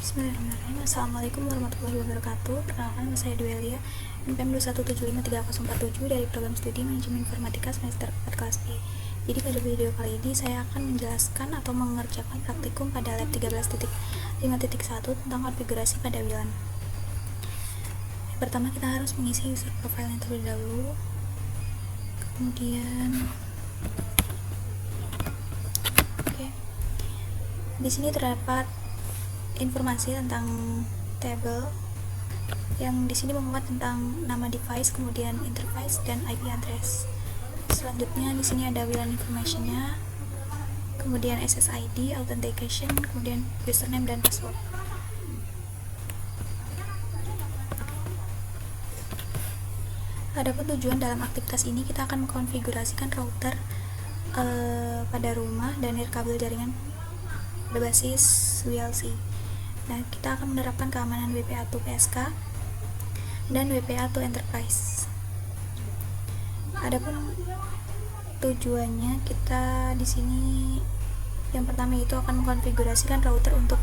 Bismillahirrahmanirrahim. Assalamualaikum warahmatullahi wabarakatuh. Perkenalkan, nama saya Duelia, NPM 2175347 dari program studi Manajemen Informatika semester 4 kelas B. Jadi pada video kali ini saya akan menjelaskan atau mengerjakan praktikum pada lab 13.5.1 tentang konfigurasi pada WLAN. Yang pertama kita harus mengisi user profile yang terlebih dahulu. Kemudian di sini terdapat informasi tentang tabel yang di sini memuat tentang nama device, kemudian interface dan IP address. Selanjutnya di sini ada WLAN information-nya, kemudian SSID, authentication, kemudian username dan password. Adapun tujuan dalam aktivitas ini, kita akan mengkonfigurasikan router pada rumah dan nirkabel jaringan berbasis WLC. Nah, kita akan menerapkan keamanan WPA2 PSK dan WPA2 Enterprise. Adapun tujuannya, kita di sini yang pertama itu akan mengkonfigurasikan router untuk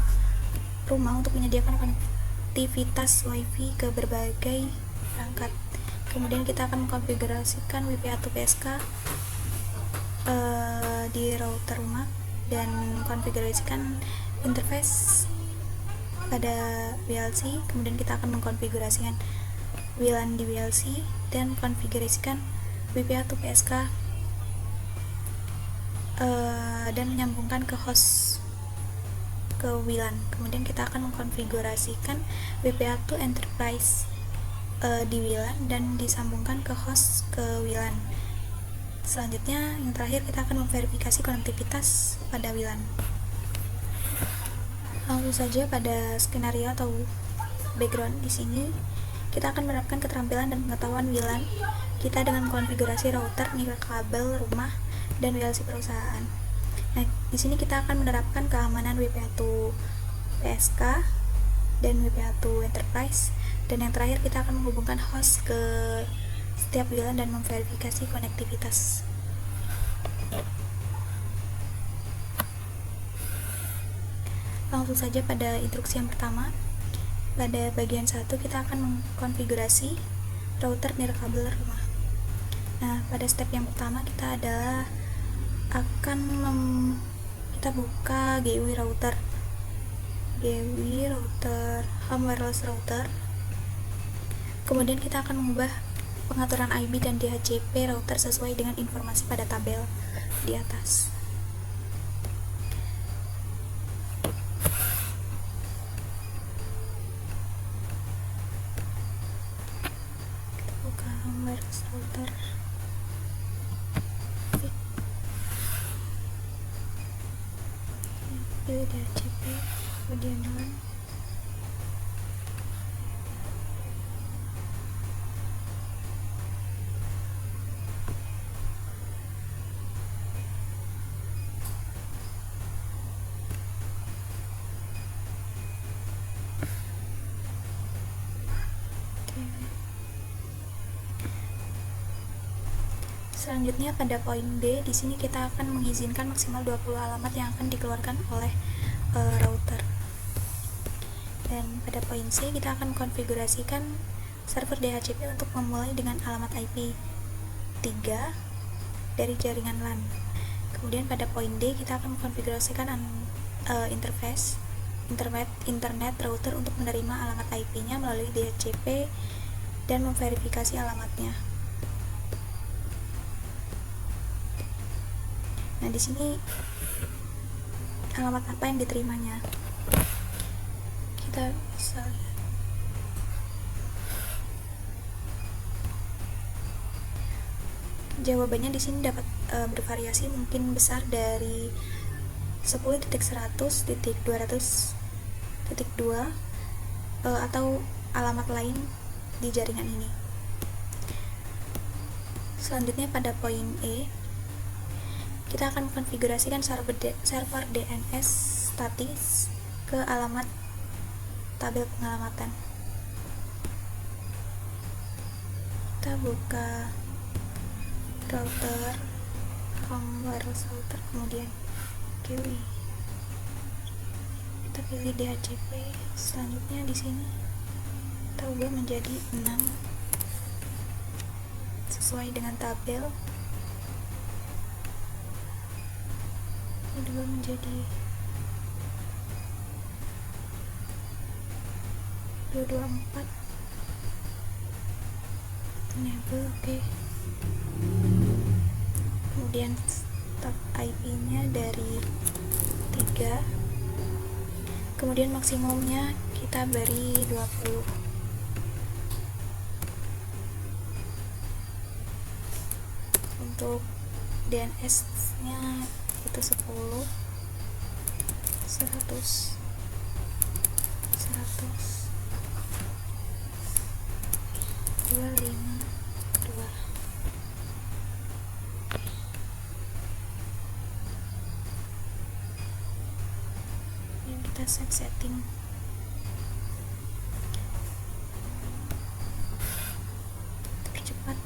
rumah untuk menyediakan konektivitas WiFi ke berbagai perangkat. Kemudian kita akan mengkonfigurasikan WPA2 PSK di router rumah dan mengkonfigurasikan interface pada WLC. Kemudian kita akan mengkonfigurasikan WLAN di WLC dan konfigurasikan WPA2 PSK dan menyambungkan ke host ke WLAN. Kemudian kita akan mengkonfigurasikan WPA2 Enterprise di WLAN dan disambungkan ke host ke WLAN. Selanjutnya, yang terakhir kita akan memverifikasi konektivitas pada WLAN. Langsung saja pada skenario atau background di sini, kita akan menerapkan keterampilan dan pengetahuan WLAN kita dengan konfigurasi router, nirkabel rumah, dan WLC perusahaan. Nah, di sini kita akan menerapkan keamanan WPA2 PSK dan WPA2 Enterprise, dan yang terakhir kita akan menghubungkan host ke setiap WLAN dan memverifikasi konektivitas. Langsung saja pada instruksi yang pertama. Pada bagian 1 kita akan mengkonfigurasi router nirkabel rumah. Nah, pada step yang pertama kita adalah akan kita buka GUI router home wireless router. Kemudian kita akan mengubah pengaturan IP dan DHCP router sesuai dengan informasi pada tabel di atas. Kita buka home wireless router. Pilih DHCP, kemudian LAN. Selanjutnya pada poin B, di sini kita akan mengizinkan maksimal 20 alamat yang akan dikeluarkan oleh router. Dan pada poin C, kita akan konfigurasikan server DHCP untuk memulai dengan alamat IP 3 dari jaringan LAN. Kemudian pada poin D, kita akan mengkonfigurasikan interface internet router untuk menerima alamat IP-nya melalui DHCP dan memverifikasi alamatnya. Nah, di sini alamat apa yang diterimanya? Kita bisa lihat. Jawabannya di sini dapat bervariasi, mungkin besar dari 10.100.200.2 atau alamat lain di jaringan ini. Selanjutnya pada poin E, kita akan mengkonfigurasikan server DNS statis ke alamat tabel pengalamatan. Kita buka router, home wireless router, kemudian GUI. Kita pilih DHCP. Selanjutnya di sini kita ubah menjadi 6 sesuai dengan tabel. Ini ubah menjadi 224. Enable, oke. Kemudian start IP-nya dari 3, kemudian maksimumnya kita beri 20. Untuk DNS nya itu 10, 100, 252. Yang kita save setting. Percepat.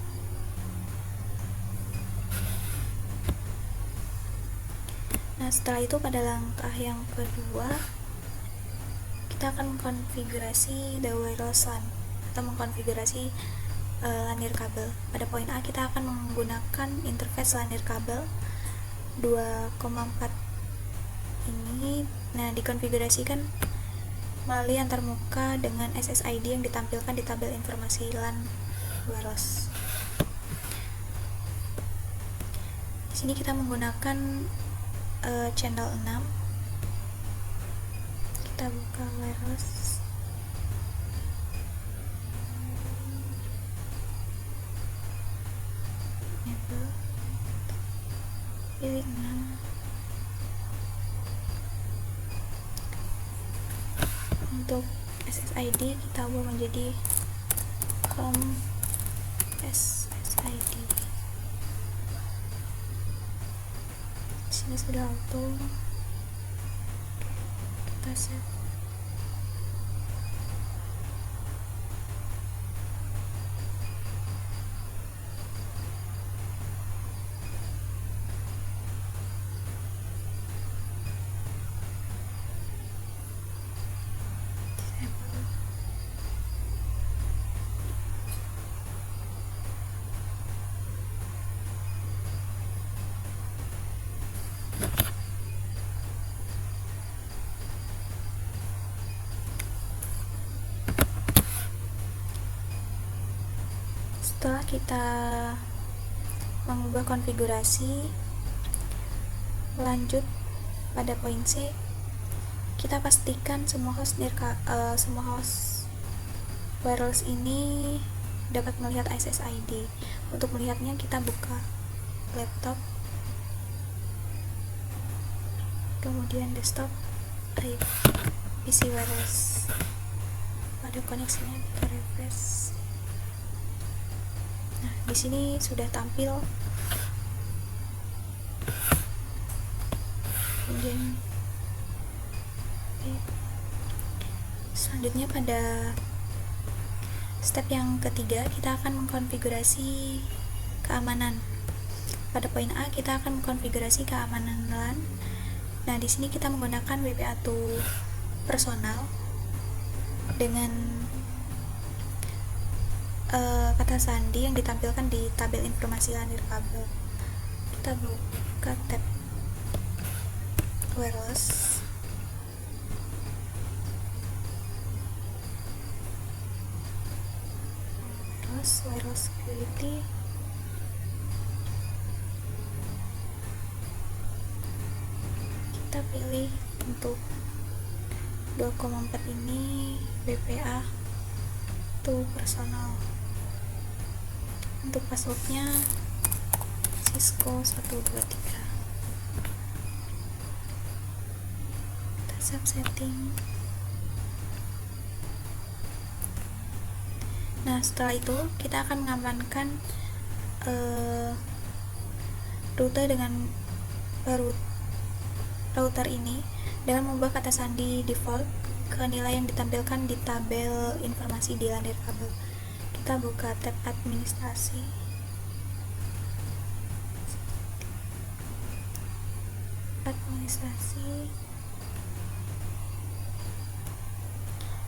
Nah, setelah itu pada langkah yang kedua kita akan mengkonfigurasi the wireless LAN atau mengkonfigurasi LAN nirkabel. Pada poin A kita akan menggunakan interface LAN nirkabel 2,4 ini. Nah, dikonfigurasikan melalui antarmuka dengan SSID yang ditampilkan di tabel informasi LAN wireless. Di sini kita menggunakan channel 6. Kita buka wireless. Enable. Pilih 6. Untuk SSID kita ubah menjadi home SSID. Di sini sudah auto. Kita save. Setelah kita mengubah konfigurasi, lanjut pada poin C, kita pastikan semua host wireless ini dapat melihat SSID. Untuk melihatnya kita buka laptop, kemudian desktop, PC wireless. Pada koneksinya kita refresh. Nah, di sini sudah tampil. Kemudian selanjutnya pada step yang ketiga kita akan mengkonfigurasi keamanan. Pada poin A kita akan mengkonfigurasi keamanan LAN. Nah, di sini kita menggunakan WPA2 personal dengan kata sandi yang ditampilkan di tabel informasi LAN nirkabel. Kita buka tab wireless. Wireless security. Kita pilih untuk 2,4 ini WPA to personal. Untuk passwordnya Cisco 123. Kita save setting. Nah, setelah itu kita akan mengamankan rute dengan router ini dengan mengubah kata sandi default ke nilai yang ditampilkan di tabel informasi di LAN nirkabel. Kita buka tab administrasi.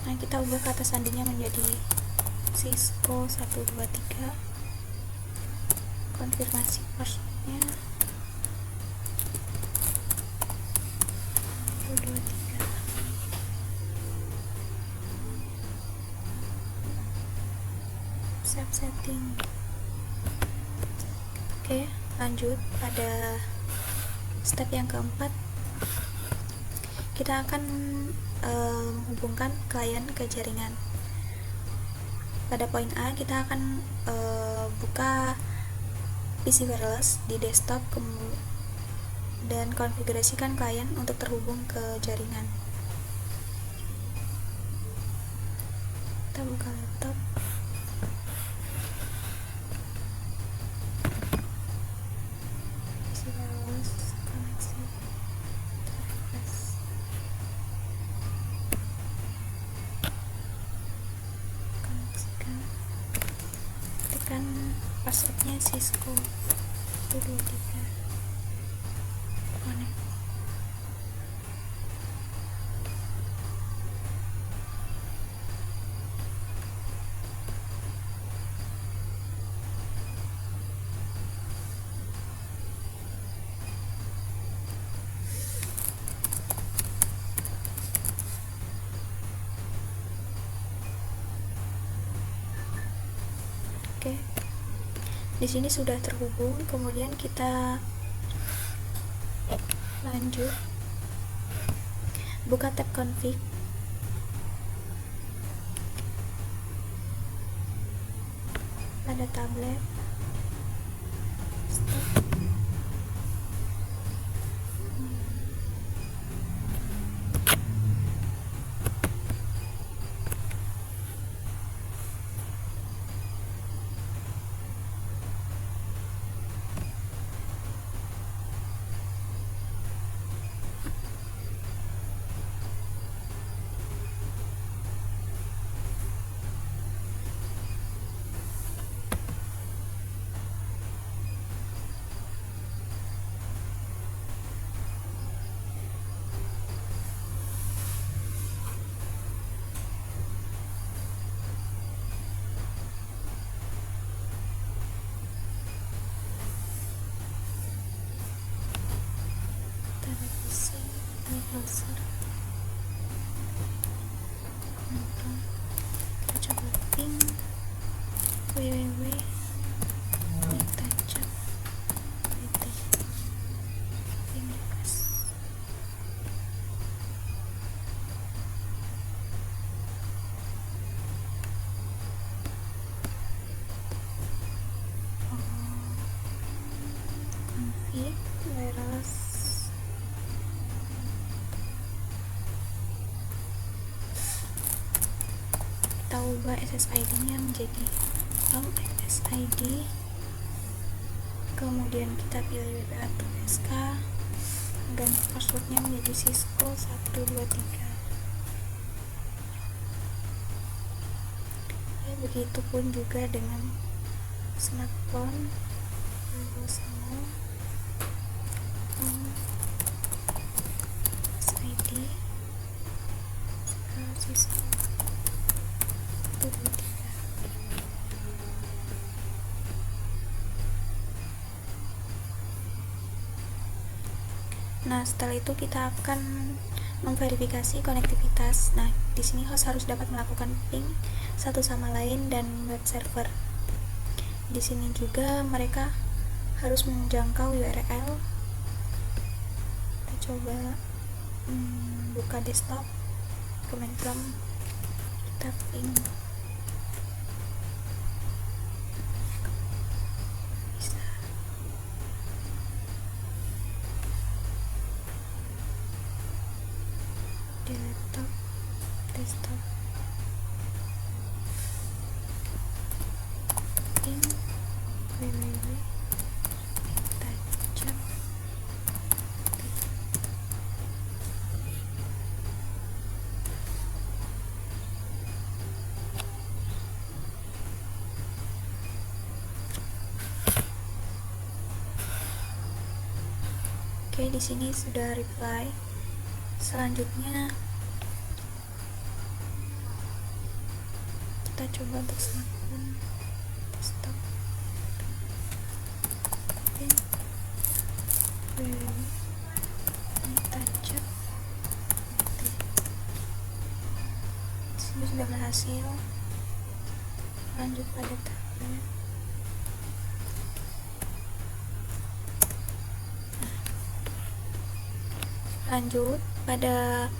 Nah, kita ubah kata sandinya menjadi Cisco 123, konfirmasi passwordnya 123. Save setting. Oke, lanjut pada step yang keempat. Kita akan menghubungkan klien ke jaringan. Pada poin A, kita akan buka PC wireless di desktop dan konfigurasikan klien untuk terhubung ke jaringan. Kita buka laptop. PC wireless koneksi. Koneksikan. Tekan passwordnya Cisco 123. Connect. Oke. Di sini sudah terhubung, kemudian kita lanjut buka tab config. Pada tablet stop. Browser. Kita coba ping www.metajab.pt ping request. Config wireless. Kita ubah SSID nya menjadi SSID, kemudian kita pilih WPA2SK, ganti passwordnya menjadi Cisco 123. Ya, begitupun juga dengan smartphone. SSID Cisco 123. Nah, setelah itu kita akan memverifikasi konektivitas. Nah, di sini host harus dapat melakukan ping satu sama lain dan web server. Di sini juga mereka harus menjangkau URL. Kita coba buka desktop, command prompt, kita ping. Di laptop, desktop, ping www.metajab. Oke, di sini sudah reply. Selanjutnya kita coba untuk smartphone desktop. Ini touch up. Ini sudah berhasil. Lanjut pada tablet. Lanjut pada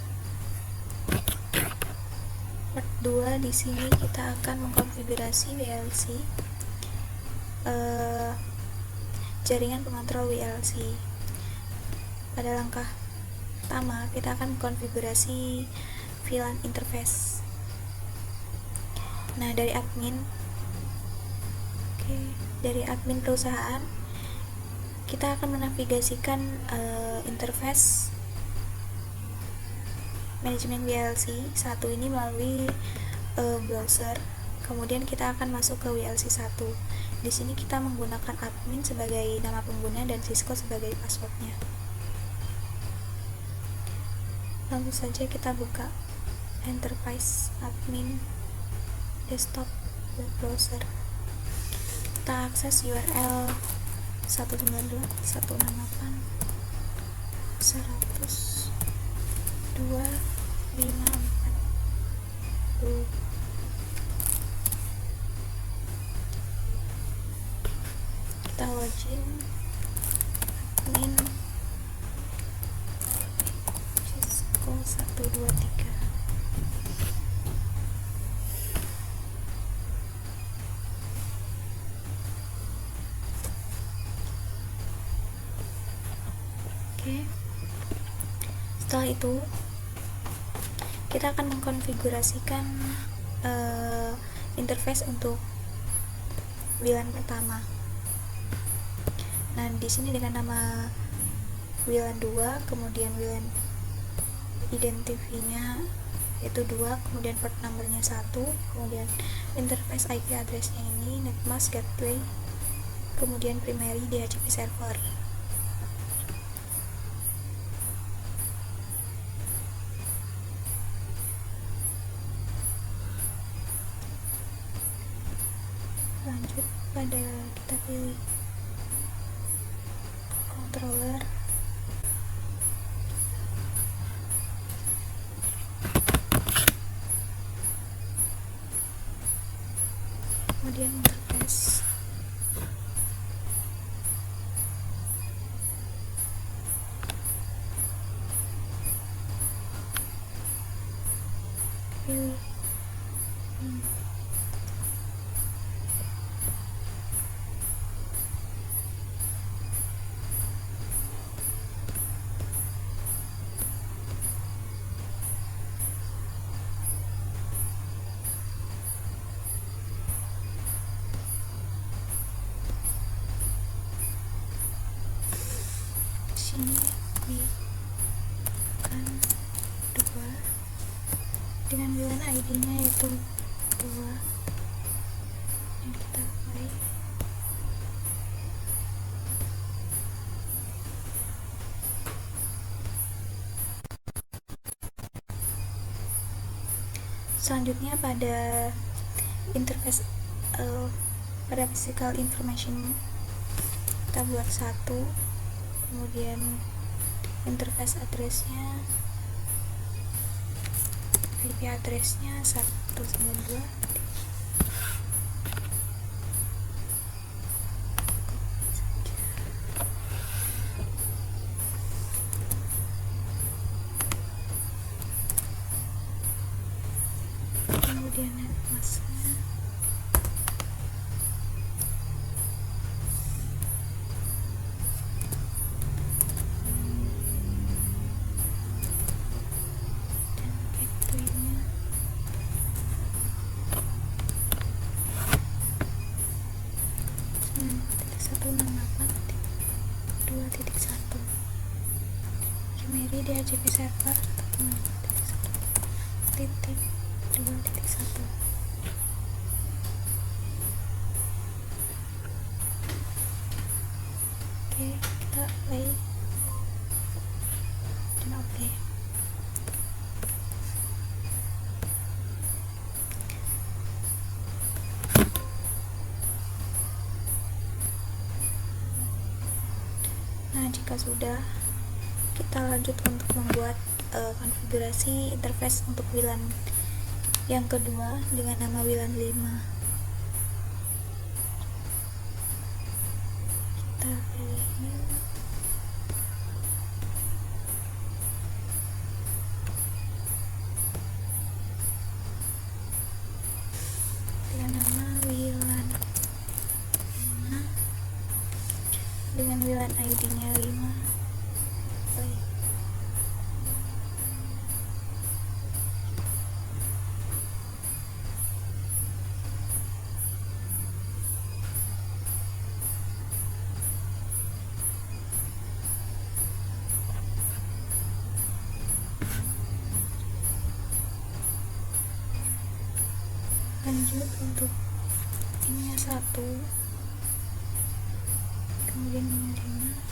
part 2. Di sini kita akan mengkonfigurasi WLC, jaringan pengontrol WLC. Pada langkah pertama kita akan mengkonfigurasi VLAN interface. Nah, dari admin perusahaan kita akan menavigasikan interface manajemen WLC satu ini melalui browser. Kemudian kita akan masuk ke WLC 1. Di sini kita menggunakan admin sebagai nama pengguna dan Cisco sebagai passwordnya. Langsung saja kita buka Enterprise Admin Desktop web browser. Kita akses URL 192.168.254. Kita login admin Cisco 123. Setelah itu kita akan mengkonfigurasikan interface untuk WLAN pertama. Nah, di sini dengan nama WLAN 2, kemudian WLAN identifinya yaitu 2, kemudian port numbernya 1, kemudian interface IP addressnya ini netmask gateway, kemudian primary DHCP server. Lanjut pada kita pilih controller, kemudian interface, pilih sini bukan 2 dengan WLAN ID nya yaitu 2 yang kita apply. Selanjutnya pada interface pada physical information kita buat 1, kemudian interface addressnya IP addressnya 192. Kemudian netmasknya primary DHCP server 1.2.1. Oke, kita play dan oke. Jika sudah, kita lanjut untuk membuat konfigurasi interface untuk WLAN yang kedua dengan nama WLAN 5. Kita pilih new, dengan nama WLAN 5, dengan WLAN ID nya 5. Play. Lanjut untuk ini 1, kemudian ini 5.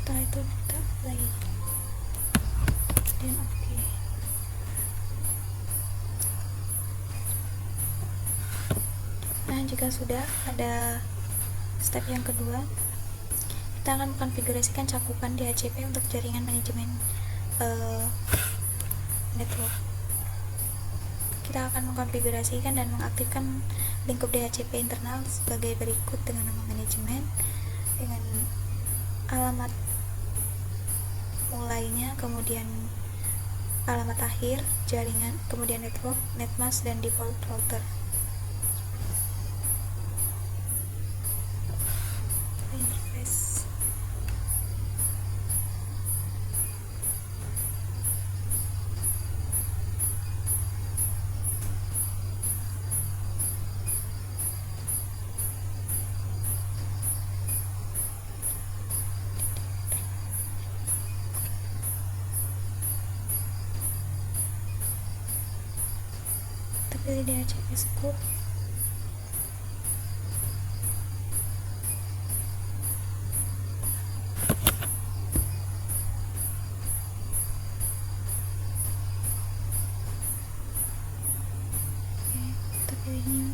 Setelah itu kita play dan oke. Nah, jika sudah, ada step yang kedua, kita akan mengkonfigurasikan cakupan DHCP untuk jaringan manajemen network. Kita akan mengkonfigurasikan dan mengaktifkan lingkup DHCP internal sebagai berikut dengan nama manajemen, dengan alamat mulainya, kemudian alamat akhir jaringan, kemudian network, netmask, dan default router. Interface. Pilih DHCP scope, kita pilih new,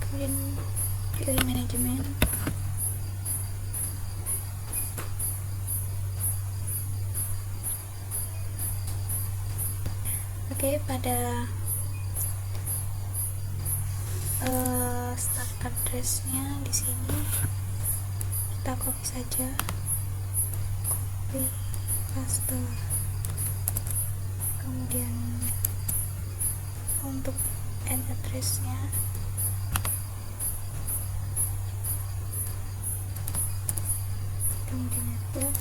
kemudian pilih manajemen, oke. Pada start address-nya di sini kita copy saja, copy paste, kemudian untuk end address-nya kemudian network,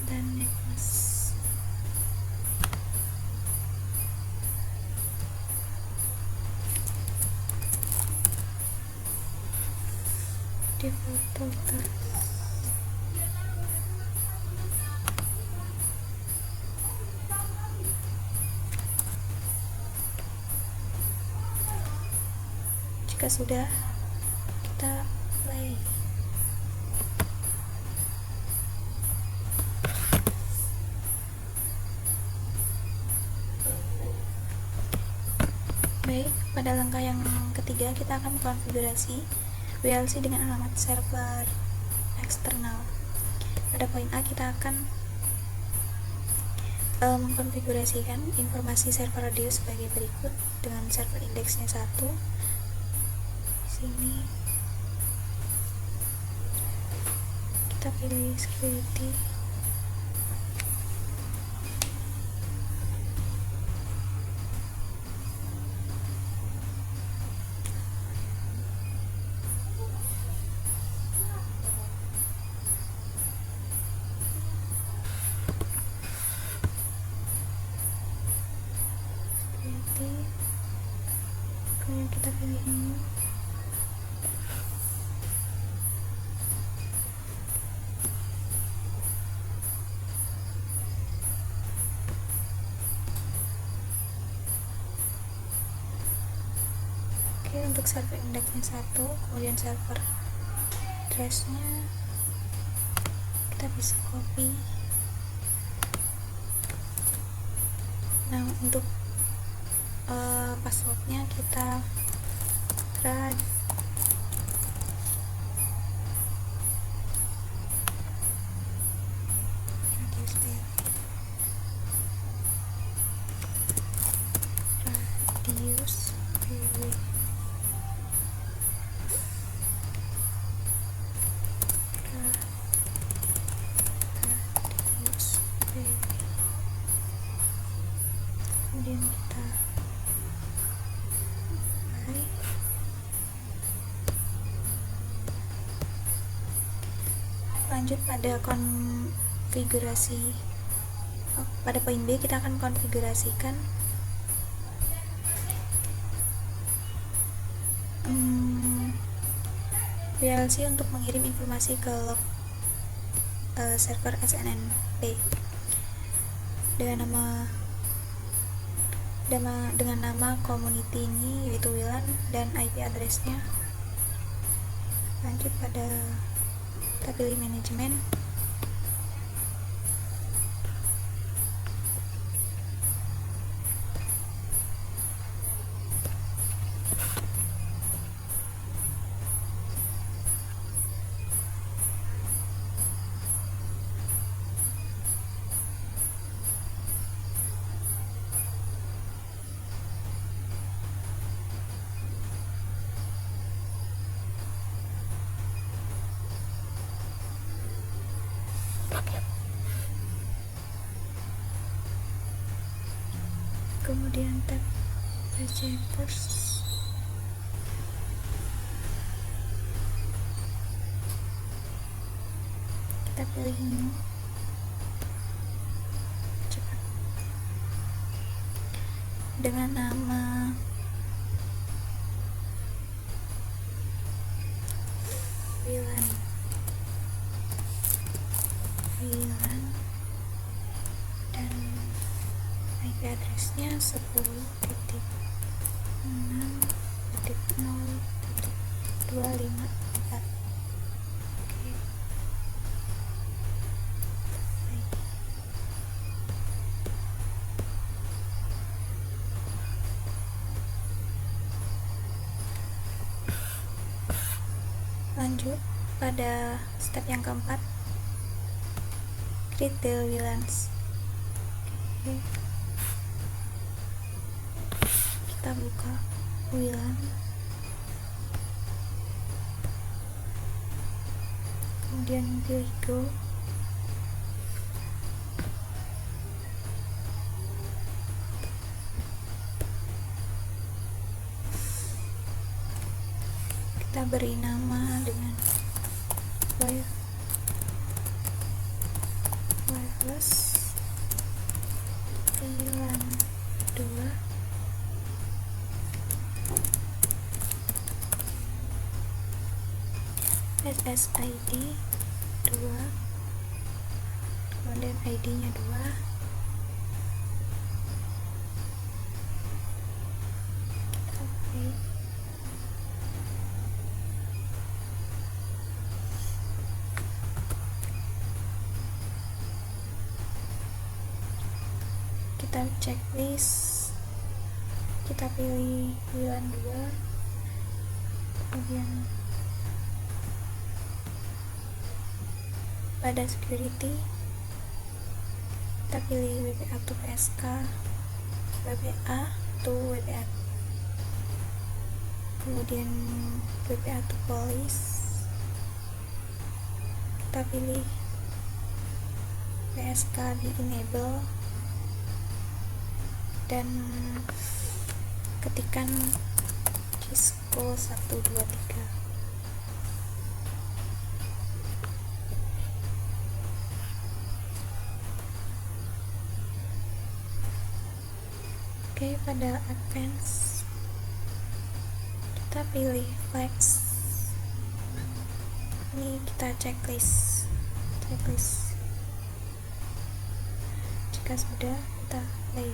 dan netmask. Default router. Jika sudah, kita play. Baik, Pada langkah yang ketiga, kita akan konfigurasi WLC dengan alamat server eksternal. Pada poin A, kita akan mengkonfigurasikan informasi server radio sebagai berikut dengan server indeksnya 1. Di sini kita pilih security. Kemudian kita pilih ini. Oke, untuk server indeksnya 1, kemudian server address-nya kita bisa copy. Nah, untuk passwordnya kita radius pw kemudian kita lanjut pada konfigurasi. Pada poin B, kita akan konfigurasikan VLC untuk mengirim informasi ke log server SNMP dengan nama community ini yaitu WLAN dan IP address-nya. Lanjut pada kita pilih manajemen. Kemudian tab receivers. Kita pilih ini. Cepat. Dengan nama WLAN dan IP address-nya 10.6.0.254. Oke. Lanjut pada step yang keempat, create the WLANs. Oke. Kita buka WLAN, kemudian pilih go. Kita beri nama dengan wireless WLAN 2 SSID 2, kemudian ID-nya 2. Oke. Kita checklist kita pilih WLAN 2, kemudian pada security kita pilih WPA to PSK, WPA to WPA, kemudian WPA to police, kita pilih PSK di enable dan ketikkan Cisco 123. Oke, pada advance kita pilih flex. Ini kita checklist. Jika sudah, kita play.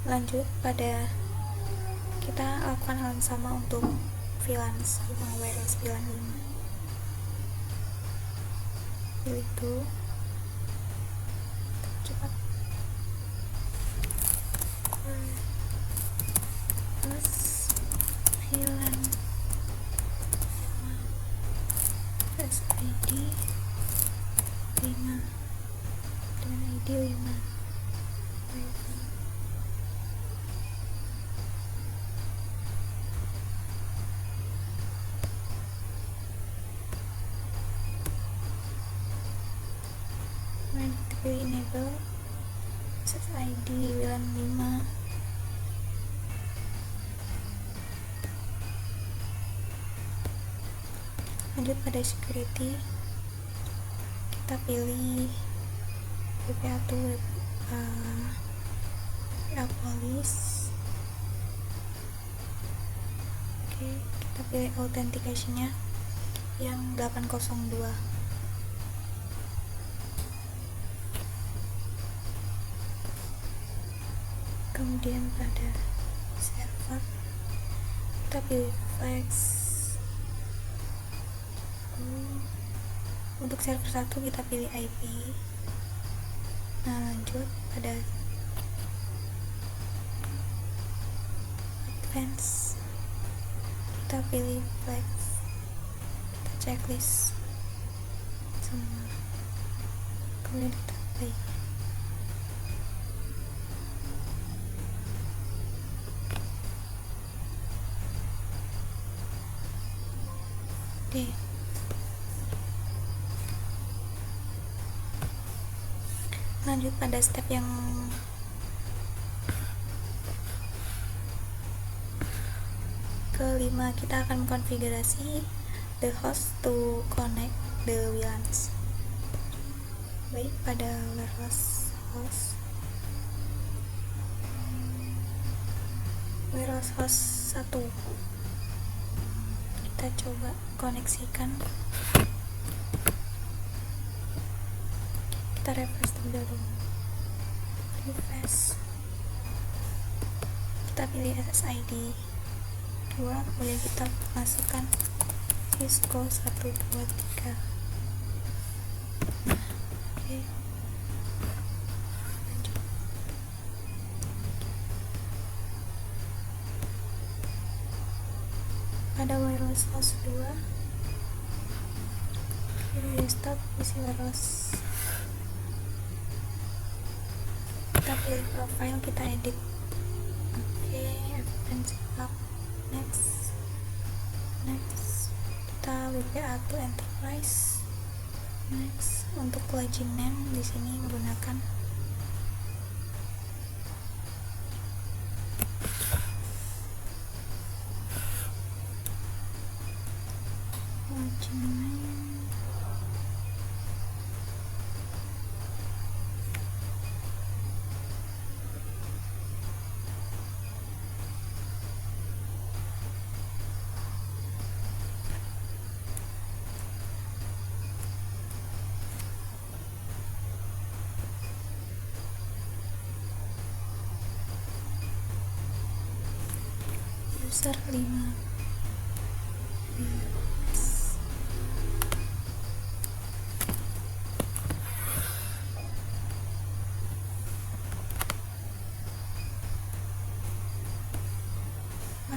Lanjut pada kita lakukan hal yang sama untuk VLAN 5, wireless VLAN 5. Pilih itu, cepat. Plus VLAN 5 SID 5 dengan ID 5. Pilih enable set ID WLAN 5. Lanjut pada security, kita pilih WPA to WPA police. Oke, kita pilih authentication-nya yang 802. Kemudian pada server kita pilih flex. Untuk server 1 kita pilih IP. Nah, lanjut pada advance kita pilih flex, kita checklist semua, kemudian kita play. Oke. Lanjut pada step yang kelima, kita akan mengkonfigurasi the host to connect the WLANs. Baik, pada wireless host 1 kita coba koneksikan. Kita refresh terlebih dahulu. Kita pilih SSID 2, kemudian kita masukkan Cisco 123. Oke. Lanjut. Pada wireless host 2 pilih desktop, isi wireless, kita pilih profile, kita edit. Oke, advance up, next, kita WPA to enterprise, next. Untuk login name di sini menggunakan login name. User 5.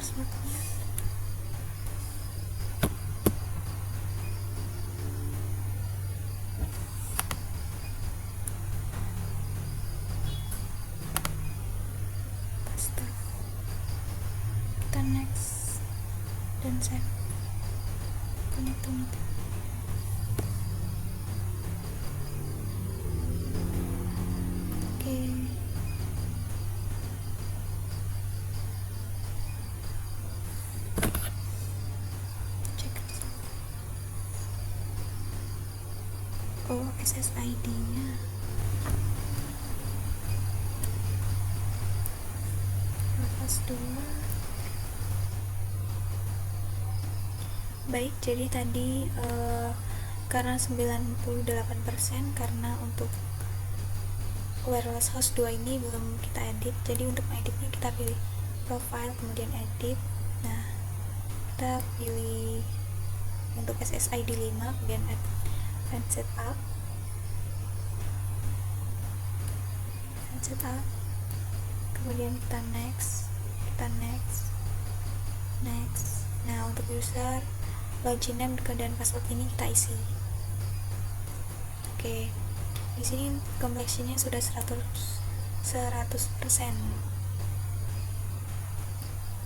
passwordnya. Paste. Kita next dan save. Connect to meeting. Oke. Cek. Oh, SSID-nya. Lepas 2. Baik, jadi tadi karena 98% karena untuk wireless host 2 ini belum kita edit, jadi untuk editnya kita pilih profile kemudian edit. Nah, kita pilih untuk SSID 5 kemudian add setup kemudian kita next. Nah, untuk user login name dan password ini kita isi. Oke, di sini completionnya sudah 100%.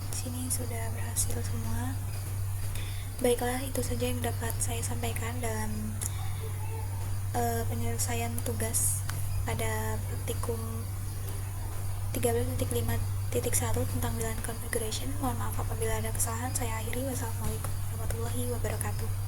Di sini sudah berhasil semua. Baiklah, itu saja yang dapat saya sampaikan dalam penyelesaian tugas pada praktikum 13.5.1 tentang VLAN configuration. Mohon maaf apabila ada kesalahan. Saya akhiri. Wassalamualaikum warahmatullahi wabarakatuh.